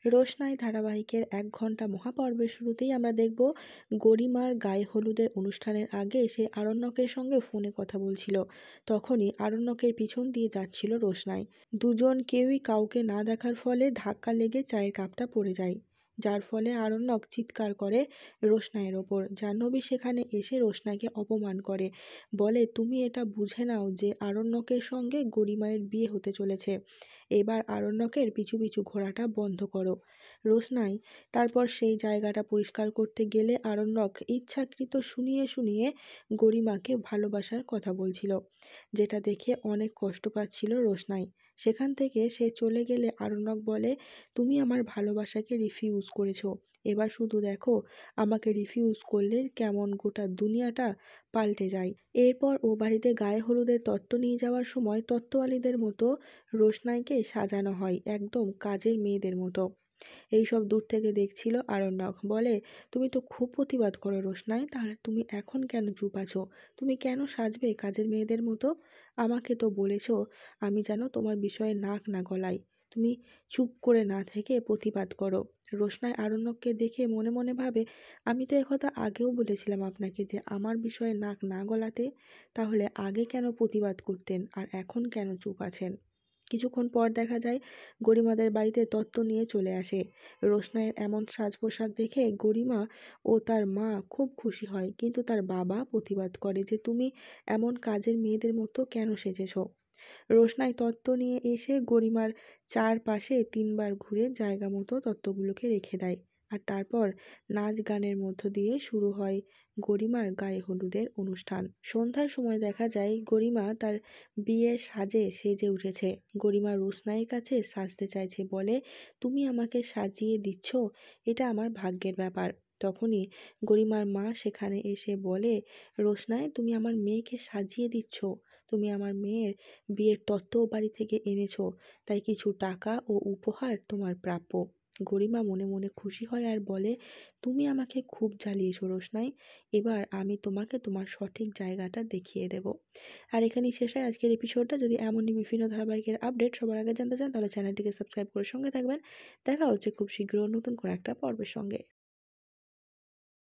রোশনাই ধারাবাহিকের ১ ঘন্টা মহাপর্বের শুরুতেই আমরা দেখব গরিমার গায়ে হলুদের অনুষ্ঠানের আগে সে আরণ্যকের সঙ্গে ফোনে কথা বলছিল। তখনই আরণ্যকের পিছন দিয়ে যাচ্ছিল রোশনাই। দুজন কেউই কাউকে না দেখার ফলে ধাক্কা লেগে চায়ের কাপটা পড়ে যায়, যার ফলে আরণ্যক চিৎকার করে রোশনাইয়ের ওপর। জাহ্নবী সেখানে এসে রোশনাইকে অপমান করে, বলে তুমি এটা বুঝে নাও যে আরণ্যকের সঙ্গে গরিমায়ের বিয়ে হতে চলেছে। এবার আরণ্যকের পিছু পিছু ঘোরাটা বন্ধ করো। রোশনাই তারপর সেই জায়গাটা পরিষ্কার করতে গেলে আরণ্যক ইচ্ছাকৃত শুনিয়ে শুনিয়ে গরিমাকে ভালোবাসার কথা বলছিল, যেটা দেখে অনেক কষ্ট পাচ্ছিল রোশনাই। সেখান থেকে সে চলে গেলে আরণ্যক বলে, তুমি আমার ভালোবাসাকে রিফিউজ করেছো, এবার শুধু দেখো আমাকে রিফিউজ করলে কেমন গোটা দুনিয়াটা পাল্টে যায়। এরপর ও বাড়িতে গায়ে হলুদের তত্ত্ব নিয়ে যাওয়ার সময় তত্ত্বওয়ালীদের মতো রোশনাইকে সাজানো হয়, একদম কাজের মেয়েদের মতো। এইসব দূর থেকে দেখছিল আরণ্যক। বলে, তুমি তো খুব প্রতিবাদ করো রোশনাই, তাহলে তুমি এখন কেন চুপ আছো? তুমি কেন সাজবে কাজের মেয়েদের মতো? আমাকে তো বলেছো আমি যেন তোমার বিষয়ে নাক না গলাই। তুমি চুপ করে না থেকে প্রতিবাদ করো। রোশনাই আরণ্যককে দেখে মনে মনে ভাবে, আমি তো একথা আগেও বলেছিলাম আপনাকে যে আমার বিষয়ে নাক না গলাতে, তাহলে আগে কেন প্রতিবাদ করতেন আর এখন কেন চুপ আছেন? কিছুক্ষণ পর দেখা যায় গরিমাদের বাড়িতে তত্ত্ব নিয়ে চলে আসে। রোশনাইয়ের এমন সাজ পোশাক দেখে গরিমা ও তার মা খুব খুশি হয়, কিন্তু তার বাবা প্রতিবাদ করে যে তুমি এমন কাজের মেয়েদের মতো কেন সেজেছো। রোশনাই তত্ত্ব নিয়ে এসে গরিমার চারপাশে ৩ বার ঘুরে জায়গা মতো তত্ত্বগুলোকে রেখে দেয়। আর তারপর নাচ গানের মধ্য দিয়ে শুরু হয় গরিমার গায়ে হলুদের অনুষ্ঠান। সন্ধ্যার সময় দেখা যায় গরিমা তার বিয়ের সাজে সেজে উঠেছে। গরিমা রোশনাইয়ের কাছে সাজতে চাইছে, বলে, তুমি আমাকে সাজিয়ে দিচ্ছ, এটা আমার ভাগ্যের ব্যাপার। তখনই গরিমার মা সেখানে এসে বলে, রোশনাই তুমি আমার মেয়েকে সাজিয়ে দিচ্ছ, তুমি আমার মেয়ের বিয়ের তত্ত্ব বাড়ি থেকে এনেছো, তাই কিছু টাকা ও উপহার তোমার প্রাপ্য। গরিমা মনে মনে খুশি হয় আর বলে, তুমি আমাকে খুব জ্বালিয়েছো রোশনাই, এবার আমি তোমাকে তোমার সঠিক জায়গাটা দেখিয়ে দেব। আর এখানেই শেষ হয় আজকের এপিসোডটা। যদি এমনই বিভিন্ন ধারাবাহিকের আপডেট সবার আগে জানতে চান তাহলে চ্যানেলটিকে সাবস্ক্রাইব করে সঙ্গে থাকবেন। দেখা হচ্ছে খুব শীঘ্র নতুন কোনো একটা পর্বের সঙ্গে।